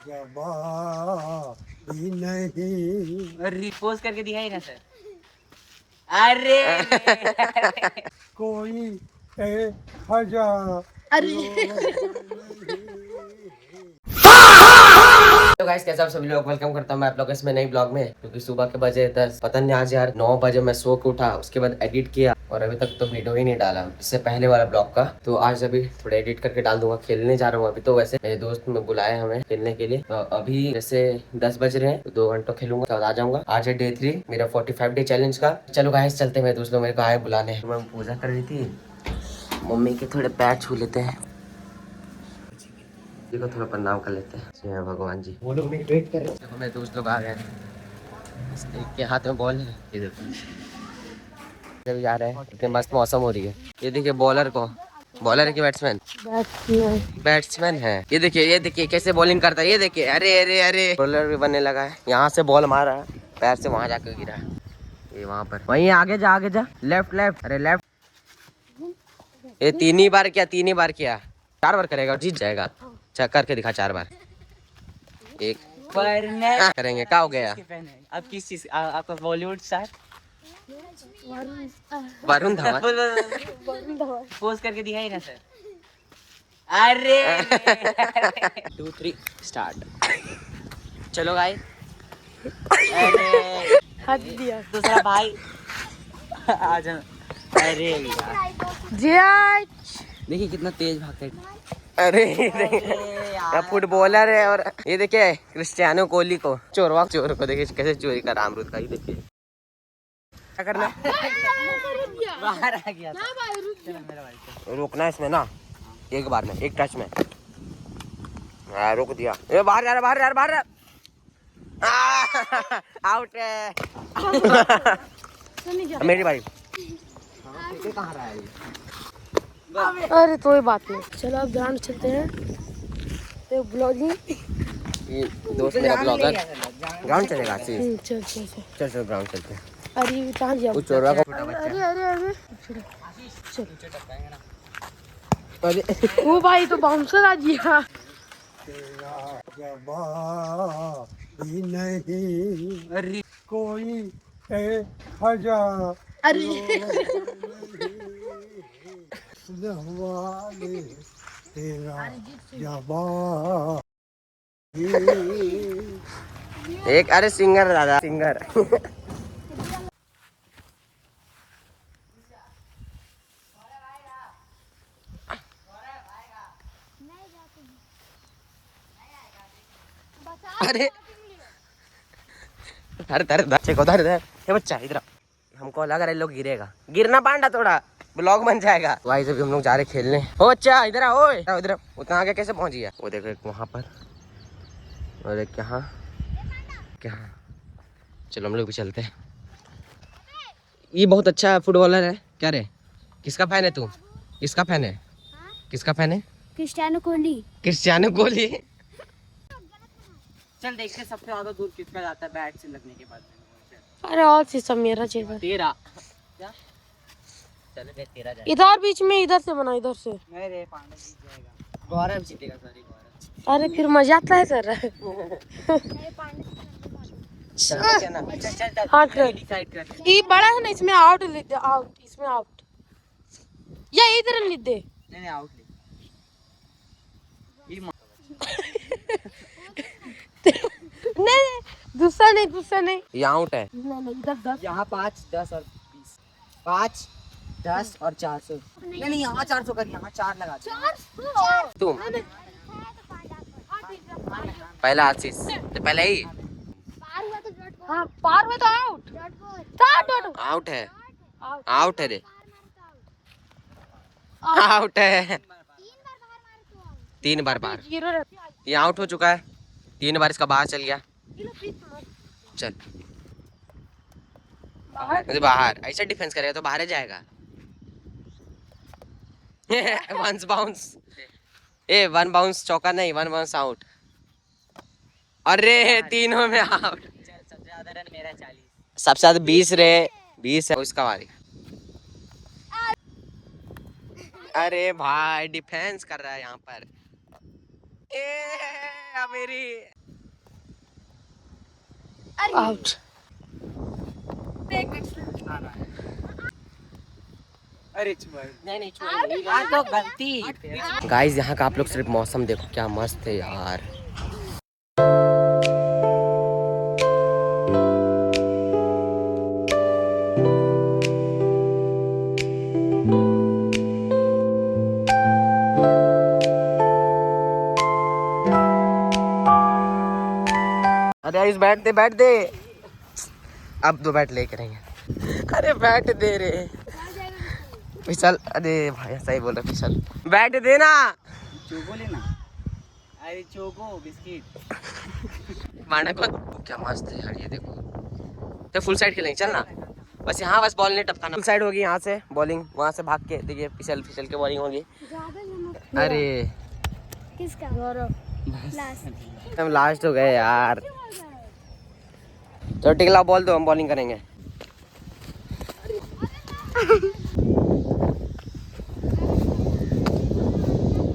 जवाबी नहीं। रिपोज करके दिखाई ना सर। अरे कोई ए हजार। तो गाइस कैसे आप सभी लोग वेलकम करता हूँ मैं आप लोग इसमें नई ब्लॉग में। क्योंकि सुबह के बजे 10 पता नहीं आज यार 9 बजे मैं सो के उठा, उसके बाद एडिट किया और अभी तक तो वीडियो ही नहीं डाला इससे पहले वाला ब्लॉग का। तो आज अभी थोड़ा एडिट करके डाल दूंगा। खेलने जा रहा हूँ अभी। तो वैसे मेरे दोस्त में बुलाए हमें खेलने के लिए। तो अभी जैसे 10 बज रहे हैं तो 2 घंटों खेलूंगा तो आ जाऊंगा। आज है डे 3 मेरा 45 डे चैलेंज का। चलो गाइस चलते हैं। मेरे दोस्त लोग मेरे को आए बुलाने। मैं पूजा कर रही थी, मम्मी के थोड़े पैर छू लेते हैं, को थोड़ा प्रणाम कर लेते हैं। जय भगवान जी। वो लोग मेरी वेट कर रहे हैं। देखो मेरे दोस्त लोग आ गए हैं, के हाथ में बॉल है। ये देखो जब जा रहे हैं इतने मस्त मौसम हो रही है। ये देखिए बॉलर को, बॉलर है कि बैट्समैन? बैट्समैन है। ये देखिए कैसे बॉलिंग करता है। ये देखिए अरे अरे अरे बॉलर भी बनने लगा है। यहाँ से बॉल मारा है, पैर से वहां जाकर गिरा है। ये वहां पर वहीं आगे जा लेफ्ट लेफ्ट। अरे लेफ्ट। ये 3 ही बार किया, 3 ही बार किया। 4 बार करेगा और जीत जाएगा। चल करके दिखा 4 बार। एक करेंगे। क्या हो गया? अब किस चीज आपका बॉलीवुड स्टार वरुण धवन। पोज करके दिखाई ना सर। अरे 2 3 स्टार्ट। चलो गाइस। अरे हद दिया दूसरा भाई आ जाना। अरे जय देखिए कितना तेज भागता है। अरे फुटबॉलर है। और ये देखिए क्रिस्टियानो कोहली को, चोर को देखिए कैसे चोरी कर अमरूद का। ये देखिए क्या करना है? बाहर आ गया था। मेरा भाई रोकना है इसमें ना, एक बार में, एक टच में। रोक दिया। ये बाहर जा रहा, बाहर जा रहा, बाहर आउट है। मेरी बारी। कहाँ रहा है ये? अरे कोई बात नहीं, चलो अब ग्राउंड चलते हैं। तो ब्लॉगिंग ये दोस्त मेरा ब्लॉगर ग्राउंड चलेगा। चल चल चल चल चल ग्राउंड चलते हैं। अरे कहाँ जा? उस चोरवा को अरे अरे अरे अरे वो भाई तो बाउंसर आ गया। तेरा जवाबी नहीं। अरे कोई ए हजार। वाले तेरा जवाब। एक अरे सिंगर दादा सिंगर। अरे ये बच्चा इधर। हमको लग रहा है लोग गिरेगा, गिरना पांडा थोड़ा ब्लॉग बन जाएगा। भाई जब हम लोग जा रहे खेलने। हो अच्छा इधर आओ, इधर उतना आगे कैसे पहुंच गया? वो देखो एक वहां पर और एक यहाँ क्या। चलो हम लोग भी चलते हैं। ये बहुत अच्छा फुटबॉलर है। क्या रे, किसका फैन है तू? किसका फैन है? किसका फैन है? क्रिस्टियानो कोहली। क्रिस्टियानो कोहली। चल देखते सबसे ज्यादा दूर किसका जाता है बैट से लगने के बाद। अरे और सिस्टम मेरा चाहिए। तेरा क्या? चलो देख तेरा जाएगा। इधर बीच में, इधर से बना, इधर से। मेरे पांडे जीत जाएगा। गौरव जीतेगा। सॉरी गौरव। अरे फिर मजाक है सर। चल हाँ कर। डिसाइड कर। ये बड़ा है ना, इसमें आउट लिख दे, आउट इसमें आउट। या इधर लिख दे। नहीं आउट ले। नहीं दूसरा नहीं ये आउट है। नहीं इधर 10। यहाँ 5 10 और 20। 5 10 और 400। नहीं यहाँ 400 कर, यहाँ 4 लगा दे। तुम पहला आशीष तो पहले ही हाँ पार हुआ तो आउट। आउट है। आउट है रे, आउट है। 3 बार बाहर। ये आउट हो चुका है। 3 बार इसका बाहर चल गया। चल बाहर ऐसा डिफेंस करेगा तो बाहर ही जाएगा। Once bounce. ए 1 बाउंस चौका नहीं, 1 बाउंस आउट। अरे तीनों में आउट। सबसे ज्यादा रन मेरा 40। सबसे ज्यादा 20 रे, 20 है उसका वारी। अरे भाई डिफेंस कर रहा है यहाँ पर। मेरी आउट। अरे नहीं तो गलती। गाइस यहाँ का आप लोग सिर्फ मौसम देखो क्या मस्त है यार। अरे इस बैठ दे अब 2 बैट लेके रहेंगे। अरे बैट दे रे फिसल। अरे भाई सही बोल रहा फिसल। बैट देना। चोको लेना। अरे चोको बिस्किट। माना को क्या मस्त है यार ये देखो। तो फुल साइड खेलेंगे चल ना। बस यहाँ बस बॉल नहीं टपकाना। फुल साइड होगी यहाँ से बॉलिंग, वहाँ से भाग के देखिए फिसल फिसल के बॉलिंग होगी। अरे किसका? गौरव। लास्ट। हम लास्ट हो गए यार। चलो टिकला बॉल दो हम बॉलिंग करेंगे।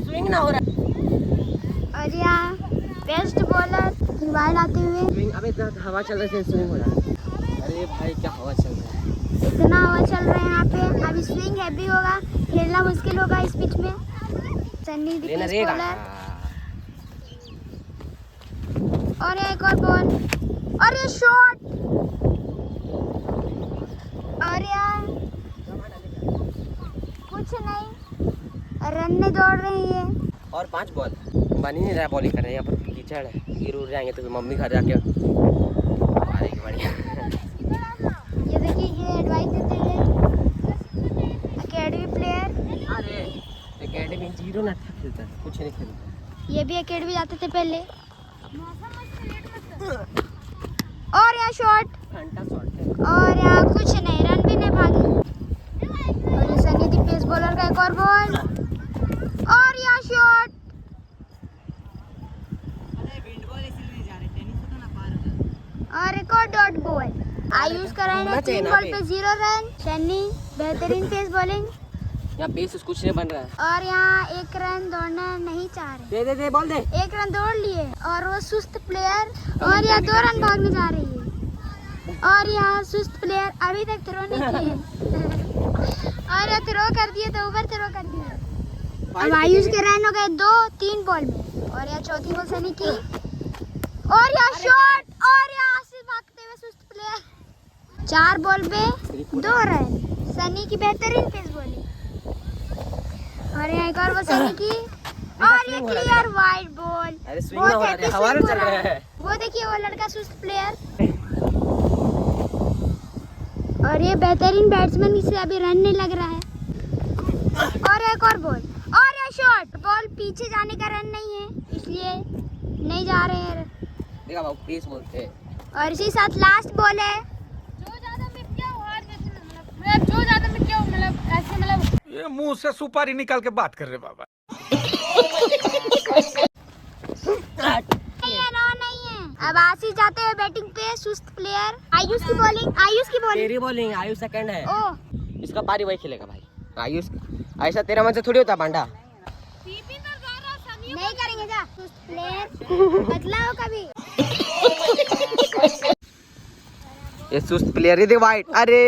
स्विंग ना हो रहा। और यहाँ बेस्ट बॉलर रिवाइड आते हुए स्विंग। अबे इतना हवा चल रहा है स्विंग हो रहा है। अरे भाई क्या हवा चल रहा है। इतना हवा चल रहा है यहाँ पे। अभी स्विंग हैवी होगा, खेलना मुश्किल होगा इस पिच में। सन्नी दी लेना पेस रहेगा। बॉलर। और एक और बॉल और ये शॉट। और यार कुछ नहीं, रन में दौड़ रही है। और 5 बॉल बन ही नहीं रहा। बॉलिंग कर रहे हैं यहाँ पर कीचड़ है। गिर उड़ जाएंगे तो फिर मम्मी घर जाके मारेगी बढ़िया। ये देखिए ये एडवाइस देते हैं अकेडमी प्लेयर। अरे एकेडमी 0 ना खेलता है, कुछ नहीं खेलता। ये भी अकेडमी जाते थे पहले। और यहाँ शॉट। घंटा शॉट है। और यहाँ कुछ नहीं, रन भी नहीं भागी। और ये सनी दी पेस बॉलर का एक और बॉल और यहाँ शॉट। और एक और डॉट बॉल। आयुष कर रहे हैं 3 बॉल पे 0 रन। सनी बेहतरीन पेस बॉलिंग। यहाँ पेस कुछ नहीं बन रहा है। और यहाँ 1 रन दौड़ना नहीं चाह रहे। दे बॉल दे। 1 रन दौड़ लिए और वो सुस्त प्लेयर। और यहाँ 2 रन भागने जा रही है। और यहाँ सुस्त प्लेयर अभी तक थ्रो नहीं किए। और यहाँ थ्रो कर दिए तो ऊपर थ्रो कर दिए। अब आयुष के रन हो गए 2-3 बॉल में। और यहाँ चौथी बॉल सनी की। और यहाँ शॉट। और यहाँ से भागते हुए सुस्त प्लेयर। 4 बॉल पे 2 रन। सनी की बेहतरीन पेस बॉलिंग। और यहाँ एक और बॉल सनी की। और ये क्लियर वाइड बॉल। अरे स्विंग ना हो रहा है, हवा में चल रहा है। वो देखिए वो लड़का सुस्त प्लेयर। और ये बेहतरीन बैट्समैन से अभी रन नहीं लग रहा है। और एक और बॉल और ये शॉट। बॉल पीछे जाने का रन नहीं है इसलिए नहीं जा रहे हैं। देखा बाबू पेस बोलते हैं। और इसी साथ लास्ट बॉल है। ये मुंह से सुपारी निकाल के बात कर रहे बाबा। नहीं है। अब आशीष जाते हैं बैटिंग पे। सुस्त प्लेयर। आयुष की बॉलिंग। तेरी बॉलिंग आयुष सेकंड है। ओ इसका पारी वही खेलेगा भाई। आयुष ऐसा तेरा मन से थोड़ी होता बांडा। नहीं करेंगे जा। सुस्त प्लेयर बदलाओ कभी। ये सुस्त प्लेयर ही दे वाइट। अरे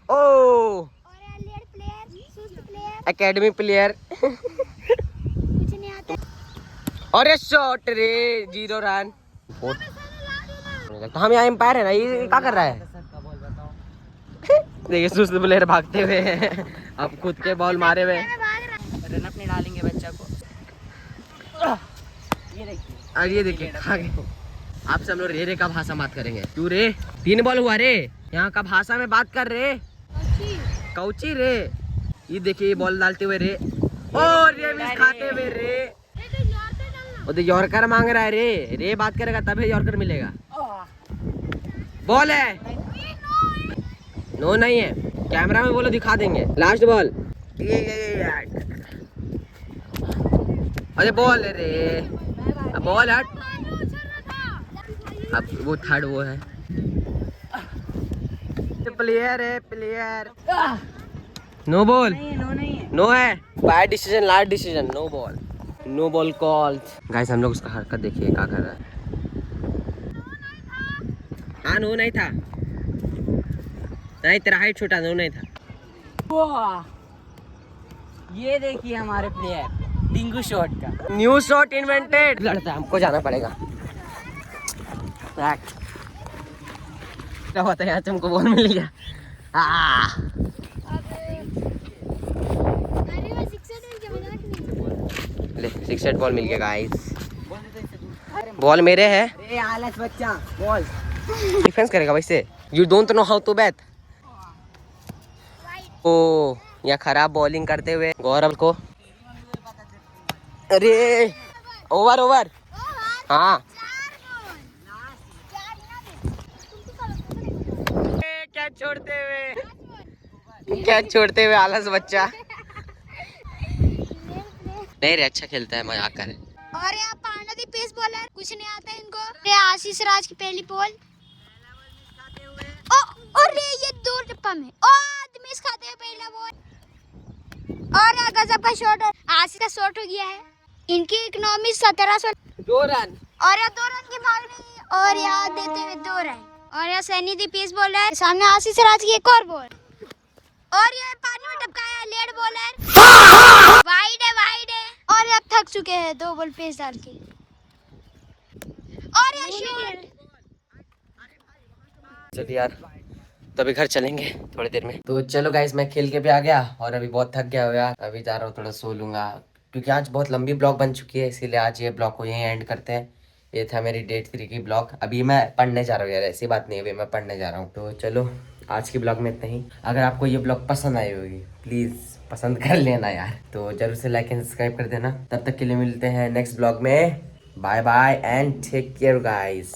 ओ और लेड प्लेयर सुस्त प्लेयर एकेडमी प्लेयर। कुछ नहीं आता। और ये शॉट रे 0 रन। तो हम यहाँ एम्पायर है ना, ये क्या कर रहा है। देखिए सुस्त प्लेयर भागते हुए अब खुद के बॉल मारे हुए रन अपने डालेंगे बच्चा को। और ये देखिए खा गए। आपसे हम लोग रे का भाषा बात करेंगे। क्यों रे 3 बॉल हुआ रे। यहाँ का भाषा में बात कर रे। कौची रे। ये देखिए ये बॉल डालते हुए रे। और ये मिस खाते हुए रे। वो तो यॉर्कर मांग रहा है रे। रे बात करेगा तभी यॉर्कर मिलेगा। बॉल है। नो नहीं है। कैमरा में बोलो दिखा देंगे। Last ball. अरे बॉल है रे। अब बॉल हट। अब वो थर्ड वो है। प्लेयर है प्लेयर। No ball. नो है। Bad decision last decision no ball. No ball calls. Guys हम लोग उसका हरकत देखिए क्या कर रहा है। हाँ नो नहीं था, नहीं तेरा हाइट छोटा, नो नहीं था। वाह, ये देखिए हमारे प्लेयर डिंगू शॉट का न्यू शॉट इन्वेंटेड। लड़ता है, हमको जाना पड़ेगा। क्या होता है यहाँ, तुमको बॉल मिल गया। ले 6 बॉल मिल गया गाइस। बॉल मेरे है। अरे आलस बच्चा, बॉल डिफेंस करेगा वैसे। You don't know how to bat. ओ यहाँ खराब बॉलिंग करते हुए गौरव को। अरे ओवर ओवर। हाँ क्या छोड़ते हुए आलस बच्चा। नहीं रे, अच्छा खेलता है, मजाक कर। और यहाँ पांडा पेस बॉलर, कुछ नहीं आता इनको। ये आशीष राज की पहली बॉल। और ये 2 टिप्पा में मिस खाते हैं पहला बॉल। और यहाँ गजब का शॉट, आशीष का शॉट हो गया है। इनकी इकोनॉमी 1700। 2 रन। और यहाँ 2 रन की भाग रही, और यहाँ देते हुए 2 रन। और यहाँ सैनी दी पेस बॉलर, सामने आशीष राज की एक और बॉल। और ये पानी में टपकाया लेड बॉलर। वाइड है। और अब थक चुके हैं 2 बॉल पेस डाल के। और ये शॉट। चलिए यार, तो अभी घर चलेंगे थोड़ी देर में। तो चलो गाइस, मैं खेल के भी आ गया और अभी बहुत थक गया हो यार। अभी जा रहा हूँ, थोड़ा सो लूंगा क्योंकि आज बहुत लंबी ब्लॉग बन चुकी है, इसीलिए आज ये ब्लॉग को यहीं एंड करते हैं। ये था मेरी Day 3 की ब्लॉग। अभी मैं पढ़ने जा रहा हूँ यार, ऐसी बात नहीं है, अभी मैं पढ़ने जा रहा हूँ। तो चलो आज की ब्लॉग में इतना ही। अगर आपको ये ब्लॉग पसंद आई होगी प्लीज़ पसंद कर लेना यार, तो जरूर से लाइक एंड सब्सक्राइब कर देना। तब तक के लिए मिलते हैं नेक्स्ट ब्लॉग में। Bye bye and take care guys.